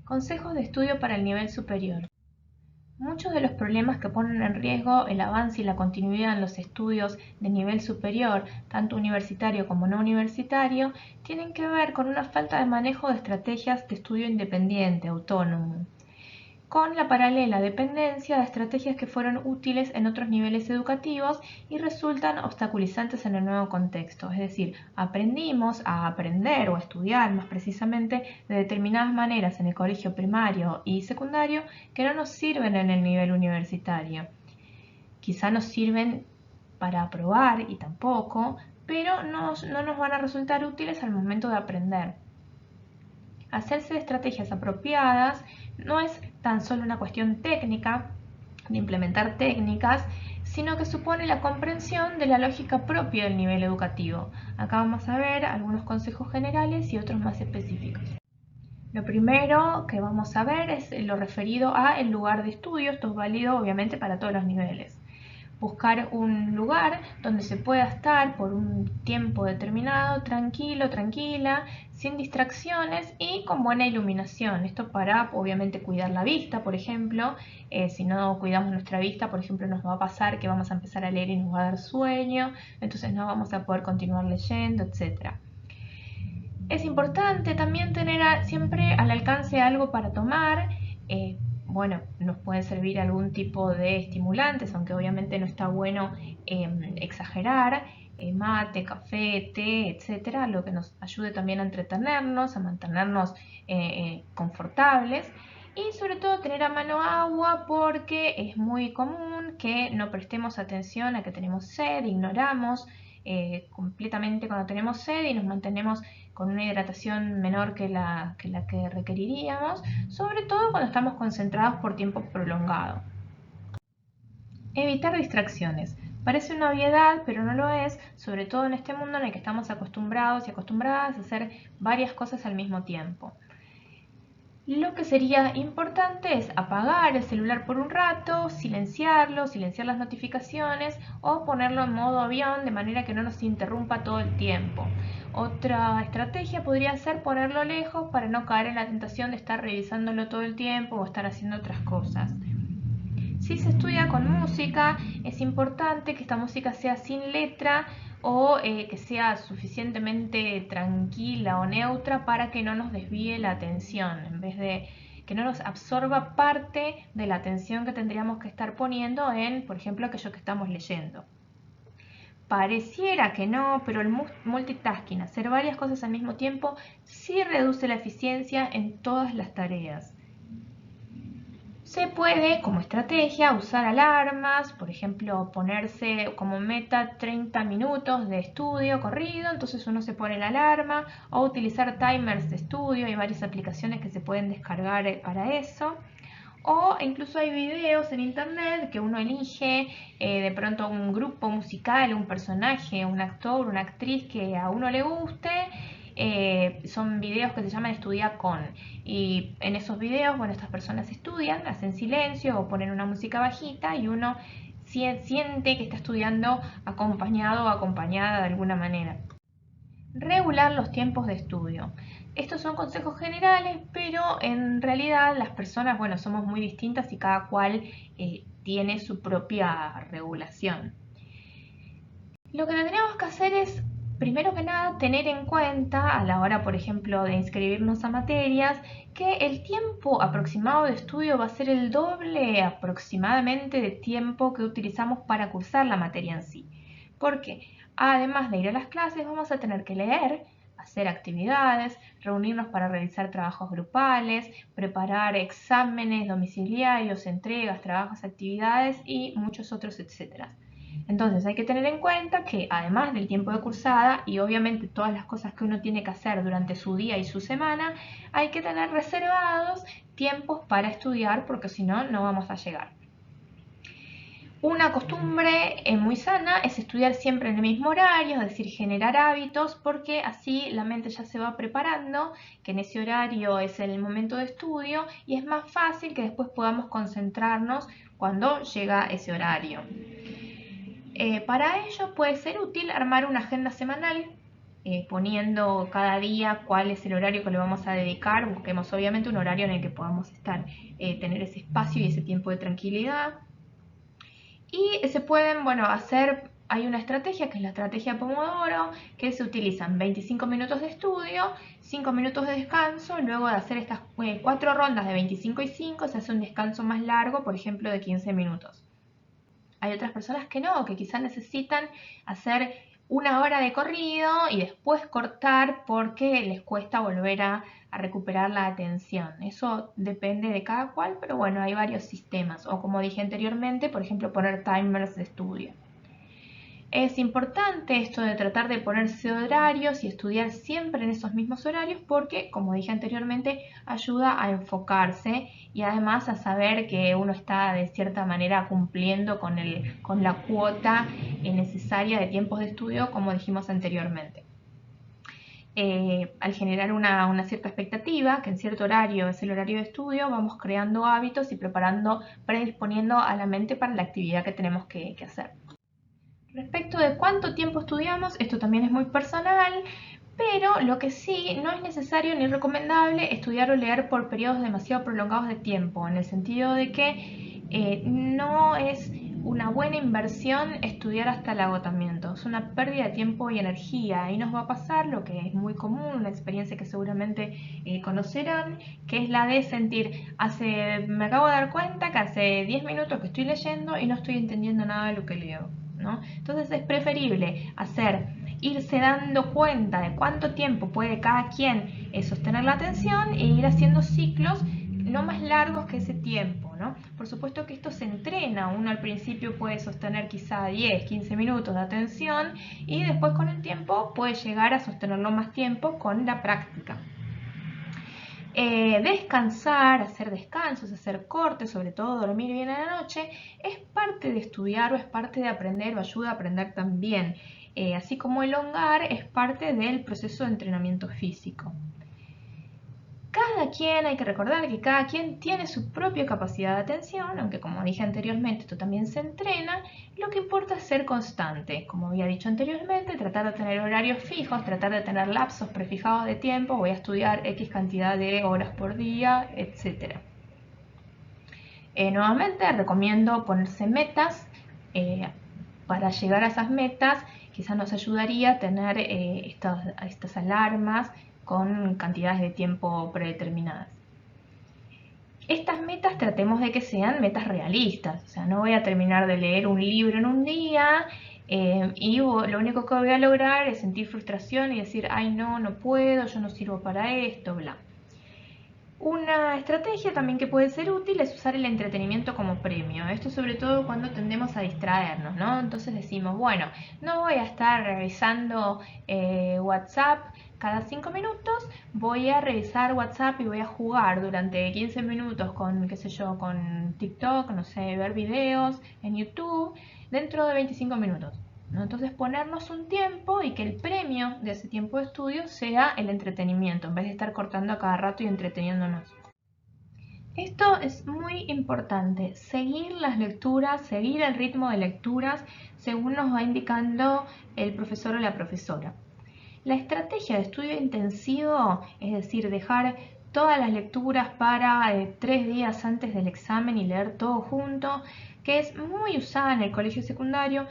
Consejos de estudio para el nivel superior. Muchos de los problemas que ponen en riesgo el avance y la continuidad en los estudios de nivel superior, tanto universitario como no universitario, tienen que ver con una falta de manejo de estrategias de estudio independiente, autónomo, con la paralela dependencia de estrategias que fueron útiles en otros niveles educativos y resultan obstaculizantes en el nuevo contexto. Es decir, aprendimos a aprender o a estudiar más precisamente de determinadas maneras en el colegio primario y secundario que no nos sirven en el nivel universitario. Quizá nos sirven para aprobar y tampoco, pero no nos van a resultar útiles al momento de aprender. Hacerse de estrategias apropiadas no es tan solo una cuestión técnica, de implementar técnicas, sino que supone la comprensión de la lógica propia del nivel educativo. Acá vamos a ver algunos consejos generales y otros más específicos. Lo primero que vamos a ver es lo referido a el lugar de estudio. Esto es válido obviamente para todos los niveles. Buscar un lugar donde se pueda estar por un tiempo determinado, tranquilo, tranquila, sin distracciones y con buena iluminación. Esto para, obviamente, cuidar la vista, por ejemplo. Si no cuidamos nuestra vista, por ejemplo, nos va a pasar que vamos a empezar a leer y nos va a dar sueño, entonces no vamos a poder continuar leyendo, etc. Es importante también tener siempre al alcance algo para tomar. Bueno, nos puede servir algún tipo de estimulantes, aunque obviamente no está bueno exagerar, mate, café, té, etcétera, lo que nos ayude también a entretenernos, a mantenernos confortables y sobre todo tener a mano agua porque es muy común que no prestemos atención a que tenemos sed, ignoramos completamente cuando tenemos sed y nos mantenemos con una hidratación menor que la que requeriríamos, sobre todo cuando estamos concentrados por tiempo prolongado. Evitar distracciones. Parece una obviedad, pero no lo es, sobre todo en este mundo en el que estamos acostumbrados y acostumbradas a hacer varias cosas al mismo tiempo. Lo que sería importante es apagar el celular por un rato, silenciarlo, silenciar las notificaciones o ponerlo en modo avión de manera que no nos interrumpa todo el tiempo. Otra estrategia podría ser ponerlo lejos para no caer en la tentación de estar revisándolo todo el tiempo o estar haciendo otras cosas. Si se estudia con música, es importante que esta música sea sin letra o que sea suficientemente tranquila o neutra para que no nos desvíe la atención, en vez de que no nos absorba parte de la atención que tendríamos que estar poniendo en, por ejemplo, aquello que estamos leyendo. Pareciera que no, pero el multitasking, hacer varias cosas al mismo tiempo, sí reduce la eficiencia en todas las tareas. Se puede, como estrategia, usar alarmas, por ejemplo, ponerse como meta 30 minutos de estudio corrido, entonces uno se pone la alarma, o utilizar timers de estudio, hay varias aplicaciones que se pueden descargar para eso. O incluso hay videos en internet que uno elige de pronto un grupo musical, un personaje, un actor, una actriz que a uno le guste. Son videos que se llaman Estudia con. Y en esos videos, bueno, estas personas estudian, hacen silencio o ponen una música bajita y uno siente que está estudiando acompañado o acompañada de alguna manera. Regular los tiempos de estudio. Estos son consejos generales, pero en realidad las personas, bueno, somos muy distintas y cada cual tiene su propia regulación. Lo que tendríamos que hacer es, primero que nada, tener en cuenta a la hora, por ejemplo, de inscribirnos a materias, que el tiempo aproximado de estudio va a ser el doble aproximadamente de tiempo que utilizamos para cursar la materia en sí. Porque además de ir a las clases, vamos a tener que leer, hacer actividades, reunirnos para realizar trabajos grupales, preparar exámenes domiciliarios, entregas, trabajos, actividades y muchos otros, etcétera. Entonces hay que tener en cuenta que además del tiempo de cursada y obviamente todas las cosas que uno tiene que hacer durante su día y su semana, hay que tener reservados tiempos para estudiar porque si no, no vamos a llegar. Una costumbre muy sana es estudiar siempre en el mismo horario, es decir, generar hábitos, porque así la mente ya se va preparando, que en ese horario es el momento de estudio y es más fácil que después podamos concentrarnos cuando llega ese horario. Para ello puede ser útil armar una agenda semanal poniendo cada día cuál es el horario que le vamos a dedicar. Busquemos obviamente un horario en el que podamos tener ese espacio y ese tiempo de tranquilidad. Y se pueden, hay una estrategia que es la estrategia Pomodoro, que se utilizan 25 minutos de estudio, 5 minutos de descanso. Luego de hacer estas 4 rondas de 25 y 5, se hace un descanso más largo, por ejemplo de 15 minutos. Hay otras personas que no, que quizás necesitan hacer 1 hora de corrido y después cortar porque les cuesta volver a recuperar la atención. Eso depende de cada cual, pero bueno, hay varios sistemas. O como dije anteriormente, por ejemplo, poner timers de estudio. Es importante esto de tratar de ponerse horarios y estudiar siempre en esos mismos horarios porque, como dije anteriormente, ayuda a enfocarse y además a saber que uno está de cierta manera cumpliendo con la cuota necesaria de tiempos de estudio, como dijimos anteriormente. Al generar una cierta expectativa, que en cierto horario es el horario de estudio, vamos creando hábitos y predisponiendo a la mente para la actividad que tenemos que hacer. Respecto de cuánto tiempo estudiamos, esto también es muy personal, pero lo que sí no es necesario ni recomendable estudiar o leer por periodos demasiado prolongados de tiempo, en el sentido de que no es una buena inversión estudiar hasta el agotamiento. Es una pérdida de tiempo y energía. Y nos va a pasar lo que es muy común, una experiencia que seguramente conocerán, que es la de sentir, me acabo de dar cuenta que hace 10 minutos que estoy leyendo y no estoy entendiendo nada de lo que leo, ¿no? Entonces es preferible irse dando cuenta de cuánto tiempo puede cada quien sostener la atención e ir haciendo ciclos no más largos que ese tiempo, ¿no? Por supuesto que esto se entrena. Uno al principio puede sostener quizá 10, 15 minutos de atención y después con el tiempo puede llegar a sostenerlo más tiempo con la práctica. Descansar, hacer descansos, hacer cortes, sobre todo dormir bien a la noche, es parte de estudiar o es parte de aprender o ayuda a aprender también. Así como elongar es parte del proceso de entrenamiento físico. Hay que recordar que cada quien tiene su propia capacidad de atención, aunque como dije anteriormente, esto también se entrena. Lo que importa es ser constante. Como había dicho anteriormente, tratar de tener horarios fijos, tratar de tener lapsos prefijados de tiempo, voy a estudiar X cantidad de horas por día, etc. Nuevamente recomiendo ponerse metas. Para llegar a esas metas, quizás nos ayudaría a tener estas alarmas con cantidades de tiempo predeterminadas. Estas metas tratemos de que sean metas realistas, o sea, no voy a terminar de leer un libro en un día y lo único que voy a lograr es sentir frustración y decir, ay no puedo, yo no sirvo para esto, bla. Una estrategia también que puede ser útil es usar el entretenimiento como premio. Esto sobre todo cuando tendemos a distraernos, ¿no? Entonces decimos, bueno, no voy a estar revisando WhatsApp cada 5 minutos, voy a revisar WhatsApp y voy a jugar durante 15 minutos con, con TikTok, no sé, ver videos en YouTube dentro de 25 minutos. ¿No? Entonces ponernos un tiempo y que el premio de ese tiempo de estudio sea el entretenimiento, en vez de estar cortando a cada rato y entreteniéndonos. Esto es muy importante, seguir las lecturas, seguir el ritmo de lecturas según nos va indicando el profesor o la profesora. La estrategia de estudio intensivo, es decir, dejar todas las lecturas para 3 días antes del examen y leer todo junto, que es muy usada en el colegio secundario,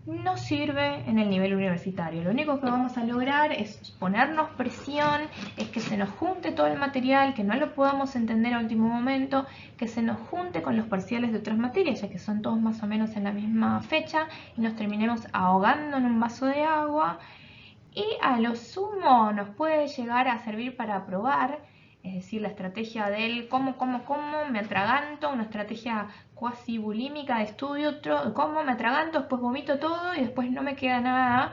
no sirve en el nivel universitario. Lo único que vamos a lograr es ponernos presión, es que se nos junte todo el material, que no lo podamos entender a último momento, que se nos junte con los parciales de otras materias, ya que son todos más o menos en la misma fecha, y nos terminemos ahogando en un vaso de agua. Y a lo sumo nos puede llegar a servir para aprobar, es decir, la estrategia del cómo, me atraganto, una estrategia cuasi bulímica de estudio, cómo me atraganto, después vomito todo y después no me queda nada.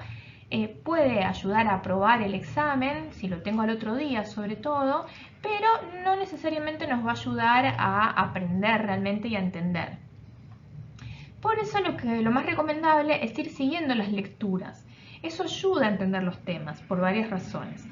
Puede ayudar a aprobar el examen, si lo tengo al otro día sobre todo, pero no necesariamente nos va a ayudar a aprender realmente y a entender. Por eso lo más recomendable es ir siguiendo las lecturas. Eso ayuda a entender los temas por varias razones.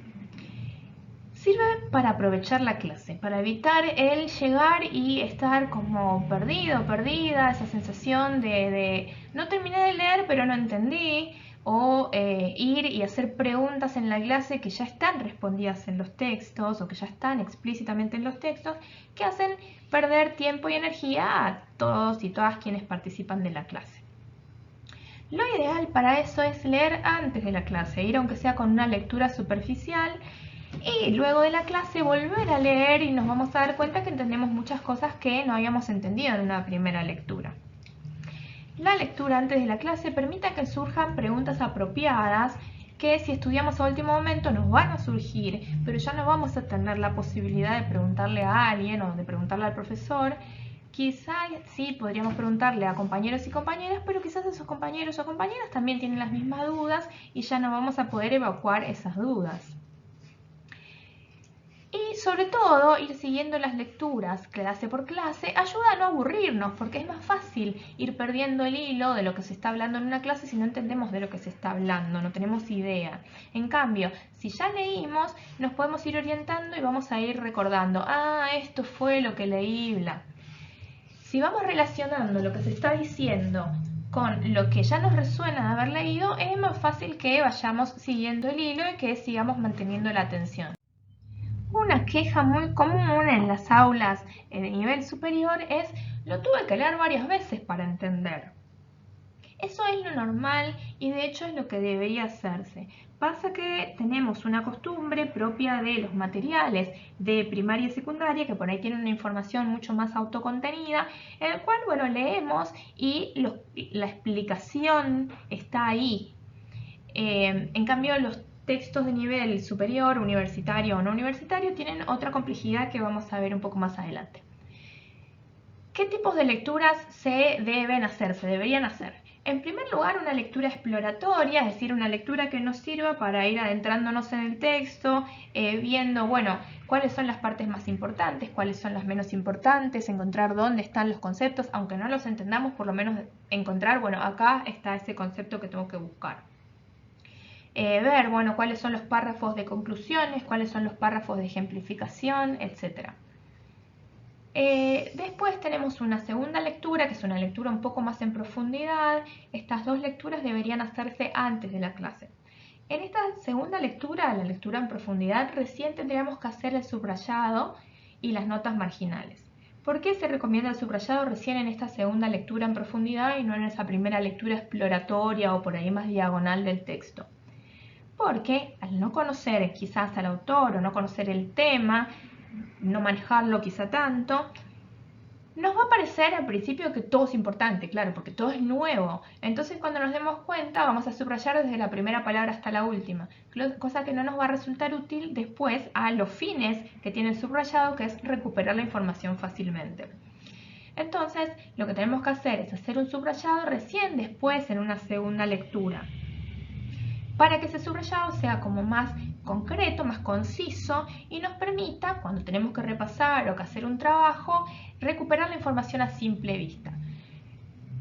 Sirve para aprovechar la clase, para evitar el llegar y estar como perdido, perdida, esa sensación de no terminé de leer pero no entendí, o ir y hacer preguntas en la clase que ya están respondidas en los textos o que ya están explícitamente en los textos, que hacen perder tiempo y energía a todos y todas quienes participan de la clase. Lo ideal para eso es leer antes de la clase, ir aunque sea con una lectura superficial y luego de la clase volver a leer y nos vamos a dar cuenta que entendemos muchas cosas que no habíamos entendido en una primera lectura. La lectura antes de la clase permite que surjan preguntas apropiadas que si estudiamos a último momento nos van a surgir, pero ya no vamos a tener la posibilidad de preguntarle a alguien o de preguntarle al profesor. Quizás sí podríamos preguntarle a compañeros y compañeras, pero quizás esos compañeros o compañeras también tienen las mismas dudas y ya no vamos a poder evacuar esas dudas. Y sobre todo, ir siguiendo las lecturas clase por clase ayuda a no aburrirnos, porque es más fácil ir perdiendo el hilo de lo que se está hablando en una clase si no entendemos de lo que se está hablando, no tenemos idea. En cambio, si ya leímos, nos podemos ir orientando y vamos a ir recordando, esto fue lo que leí, bla. Si vamos relacionando lo que se está diciendo con lo que ya nos resuena de haber leído, es más fácil que vayamos siguiendo el hilo y que sigamos manteniendo la atención. Una queja muy común en las aulas de nivel superior es lo tuve que leer varias veces para entender. Eso es lo normal y de hecho es lo que debería hacerse. Pasa que tenemos una costumbre propia de los materiales de primaria y secundaria que por ahí tienen una información mucho más autocontenida, en el cual, bueno, leemos y la explicación está ahí. En cambio, los textos de nivel superior, universitario o no universitario, tienen otra complejidad que vamos a ver un poco más adelante. ¿Qué tipos de lecturas se deben hacer, se deberían hacer? En primer lugar, una lectura exploratoria, es decir, una lectura que nos sirva para ir adentrándonos en el texto, viendo, bueno, cuáles son las partes más importantes, cuáles son las menos importantes, encontrar dónde están los conceptos, aunque no los entendamos, por lo menos encontrar, bueno, acá está ese concepto que tengo que buscar. Ver, bueno, cuáles son los párrafos de conclusiones, cuáles son los párrafos de ejemplificación, etc. Después tenemos una segunda lectura, que es una lectura un poco más en profundidad. Estas dos lecturas deberían hacerse antes de la clase. En esta segunda lectura, la lectura en profundidad, recién tendríamos que hacer el subrayado y las notas marginales. ¿Por qué se recomienda el subrayado recién en esta segunda lectura en profundidad y no en esa primera lectura exploratoria o por ahí más diagonal del texto? Porque al no conocer quizás al autor o no conocer el tema, no manejarlo quizá tanto, nos va a parecer al principio que todo es importante, claro, porque todo es nuevo. Entonces cuando nos demos cuenta vamos a subrayar desde la primera palabra hasta la última, cosa que no nos va a resultar útil después a los fines que tiene el subrayado, que es recuperar la información fácilmente. Entonces lo que tenemos que hacer es hacer un subrayado recién después en una segunda lectura, para que ese subrayado sea como más concreto, más conciso y nos permita, cuando tenemos que repasar o que hacer un trabajo, recuperar la información a simple vista.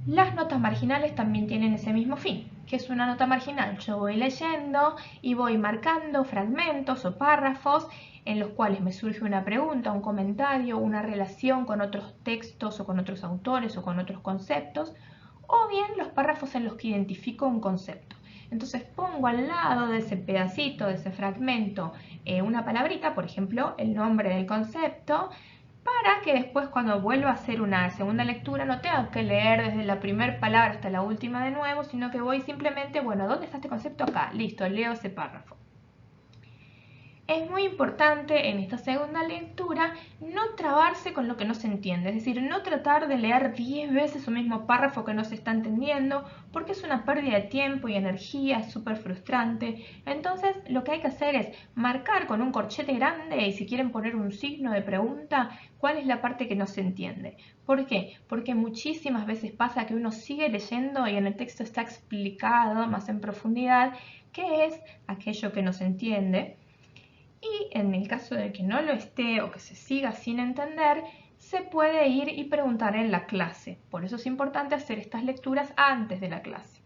Las notas marginales también tienen ese mismo fin. ¿Qué es una nota marginal? Yo voy leyendo y voy marcando fragmentos o párrafos en los cuales me surge una pregunta, un comentario, una relación con otros textos o con otros autores o con otros conceptos, o bien los párrafos en los que identifico un concepto. Entonces pongo al lado de ese pedacito, de ese fragmento, una palabrita, por ejemplo, el nombre del concepto, para que después cuando vuelva a hacer una segunda lectura no tenga que leer desde la primera palabra hasta la última de nuevo, sino que voy simplemente, bueno, ¿dónde está este concepto? Acá, listo, leo ese párrafo. Es muy importante en esta segunda lectura no trabarse con lo que no se entiende, es decir, no tratar de leer 10 veces un mismo párrafo que no se está entendiendo, porque es una pérdida de tiempo y energía, es súper frustrante. Entonces lo que hay que hacer es marcar con un corchete grande y si quieren poner un signo de pregunta, cuál es la parte que no se entiende. ¿Por qué? Porque muchísimas veces pasa que uno sigue leyendo y en el texto está explicado más en profundidad qué es aquello que no se entiende. Y en el caso de que no lo esté o que se siga sin entender, se puede ir y preguntar en la clase. Por eso es importante hacer estas lecturas antes de la clase.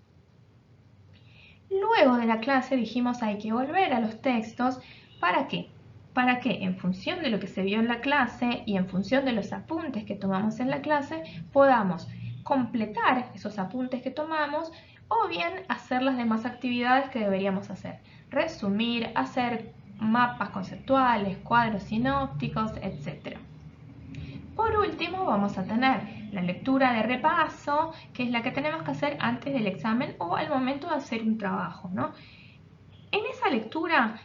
Luego de la clase dijimos hay que volver a los textos. ¿Para qué? Para que en función de lo que se vio en la clase y en función de los apuntes que tomamos en la clase, podamos completar esos apuntes que tomamos o bien hacer las demás actividades que deberíamos hacer. Resumir, hacer mapas conceptuales, cuadros sinópticos, etc. Por último, vamos a tener la lectura de repaso, que es la que tenemos que hacer antes del examen o al momento de hacer un trabajo, ¿no? En esa lectura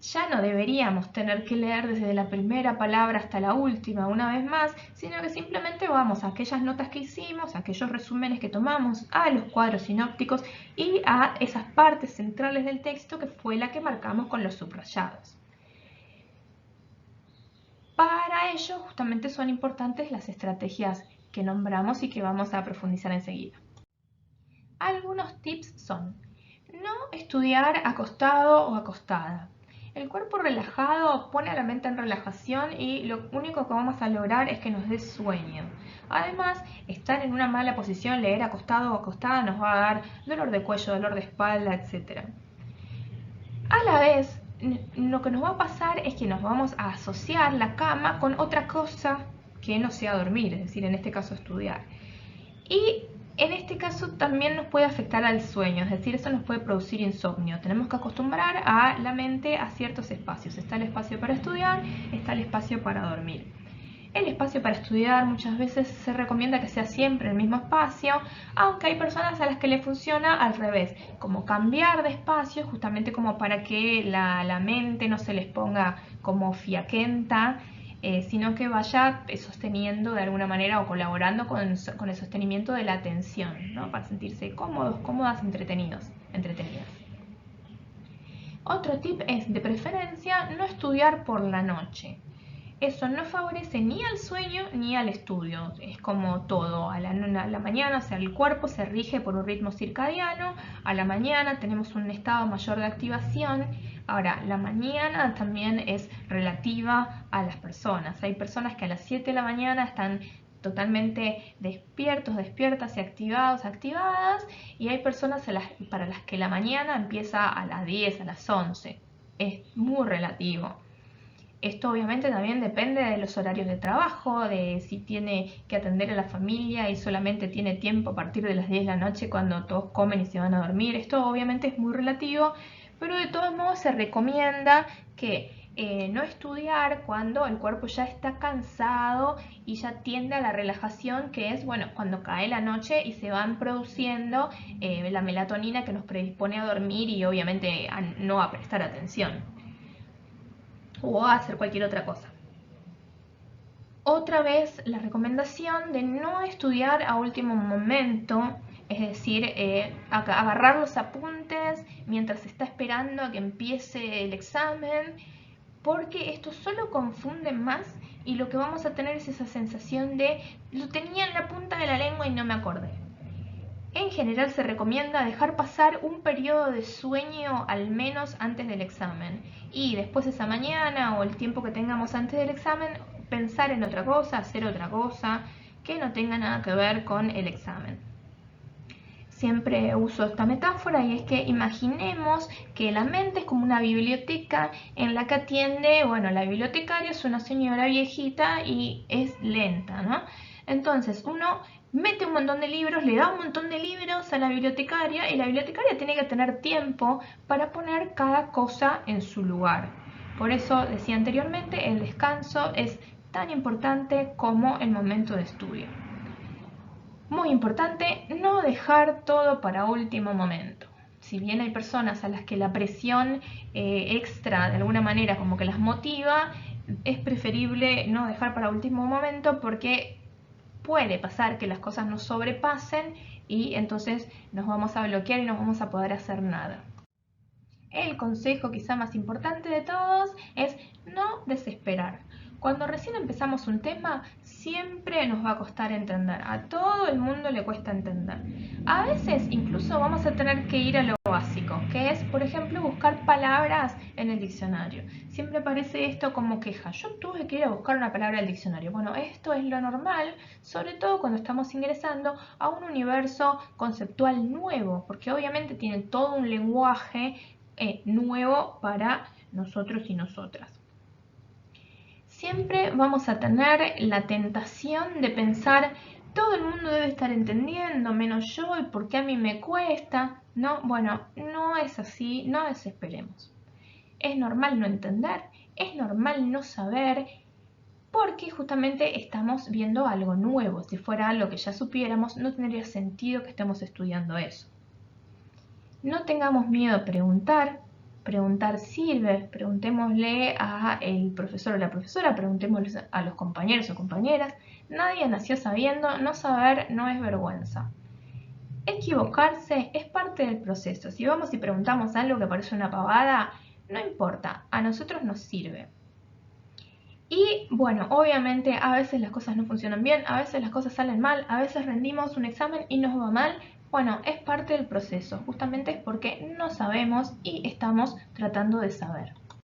ya no deberíamos tener que leer desde la primera palabra hasta la última una vez más, sino que simplemente vamos a aquellas notas que hicimos, a aquellos resúmenes que tomamos, a los cuadros sinópticos y a esas partes centrales del texto que fue la que marcamos con los subrayados. Para ello, justamente son importantes las estrategias que nombramos y que vamos a profundizar enseguida. Algunos tips son: no estudiar acostado o acostada. El cuerpo relajado pone a la mente en relajación y lo único que vamos a lograr es que nos dé sueño. Además, estar en una mala posición, leer acostado o acostada, nos va a dar dolor de cuello, dolor de espalda, etc. A la vez, lo que nos va a pasar es que nos vamos a asociar la cama con otra cosa que no sea dormir, es decir, en este caso estudiar. Y en este caso también nos puede afectar al sueño, es decir, eso nos puede producir insomnio. Tenemos que acostumbrar a la mente a ciertos espacios. Está el espacio para estudiar, está el espacio para dormir. El espacio para estudiar muchas veces se recomienda que sea siempre el mismo espacio, aunque hay personas a las que le funciona al revés, como cambiar de espacio justamente como para que la mente no se les ponga como fiaquenta, sino que vaya sosteniendo de alguna manera o colaborando con el sostenimiento de la atención, ¿no? Para sentirse cómodos, cómodas, entretenidas. Otro tip es, de preferencia, no estudiar por la noche. Eso no favorece ni al sueño ni al estudio. Es como todo. A la mañana, o sea, el cuerpo se rige por un ritmo circadiano. A la mañana tenemos un estado mayor de activación. Ahora, la mañana también es relativa a las personas. Hay personas que a las 7 de la mañana están totalmente despiertos, despiertas y activados, activadas. Y hay personas para las que la mañana empieza a las 10, a las 11. Es muy relativo. Esto obviamente también depende de los horarios de trabajo, de si tiene que atender a la familia y solamente tiene tiempo a partir de las 10 de la noche cuando todos comen y se van a dormir. Esto obviamente es muy relativo, pero de todos modos se recomienda que no estudiar cuando el cuerpo ya está cansado y ya tiende a la relajación, que es, bueno, cuando cae la noche y se van produciendo la melatonina que nos predispone a dormir y obviamente a no a prestar atención o a hacer cualquier otra cosa. Otra vez la recomendación de no estudiar a último momento, es decir, agarrar los apuntes mientras se está esperando a que empiece el examen, porque esto solo confunde más y lo que vamos a tener es esa sensación de lo tenía en la punta de la lengua y no me acordé. En general se recomienda dejar pasar un periodo de sueño al menos antes del examen y después esa mañana o el tiempo que tengamos antes del examen pensar en otra cosa, hacer otra cosa que no tenga nada que ver con el examen. Siempre uso esta metáfora y es que imaginemos que la mente es como una biblioteca en la que atiende, bueno, la bibliotecaria es una señora viejita y es lenta, ¿no? Entonces uno mete un montón de libros, le da un montón de libros a la bibliotecaria y la bibliotecaria tiene que tener tiempo para poner cada cosa en su lugar. Por eso decía anteriormente, el descanso es tan importante como el momento de estudio. Muy importante, no dejar todo para último momento. Si bien hay personas a las que la presión extra de alguna manera como que las motiva, es preferible no dejar para último momento porque puede pasar que las cosas nos sobrepasen y entonces nos vamos a bloquear y no vamos a poder hacer nada. El consejo quizá más importante de todos es no desesperar. Cuando recién empezamos un tema, siempre nos va a costar entender. A todo el mundo le cuesta entender. A veces incluso vamos a tener que ir a lo básico, que es, por ejemplo, buscar palabras en el diccionario. Siempre parece esto como queja. Yo tuve que ir a buscar una palabra en el diccionario. Bueno, esto es lo normal, sobre todo cuando estamos ingresando a un universo conceptual nuevo, porque obviamente tiene todo un lenguaje nuevo para nosotros y nosotras. Siempre vamos a tener la tentación de pensar, todo el mundo debe estar entendiendo, menos yo, y por qué a mí me cuesta. No, bueno, no es así, no desesperemos. Es normal no entender, es normal no saber, porque justamente estamos viendo algo nuevo. Si fuera algo que ya supiéramos, no tendría sentido que estemos estudiando eso. No tengamos miedo a preguntar. Preguntar sirve. Preguntémosle al profesor o la profesora, preguntémosle a los compañeros o compañeras. Nadie nació sabiendo, no saber no es vergüenza. Equivocarse es parte del proceso. Si vamos y preguntamos algo que parece una pavada, no importa, a nosotros nos sirve. Y bueno, obviamente a veces las cosas no funcionan bien, a veces las cosas salen mal, a veces rendimos un examen y nos va mal. Bueno, es parte del proceso, justamente es porque no sabemos y estamos tratando de saber.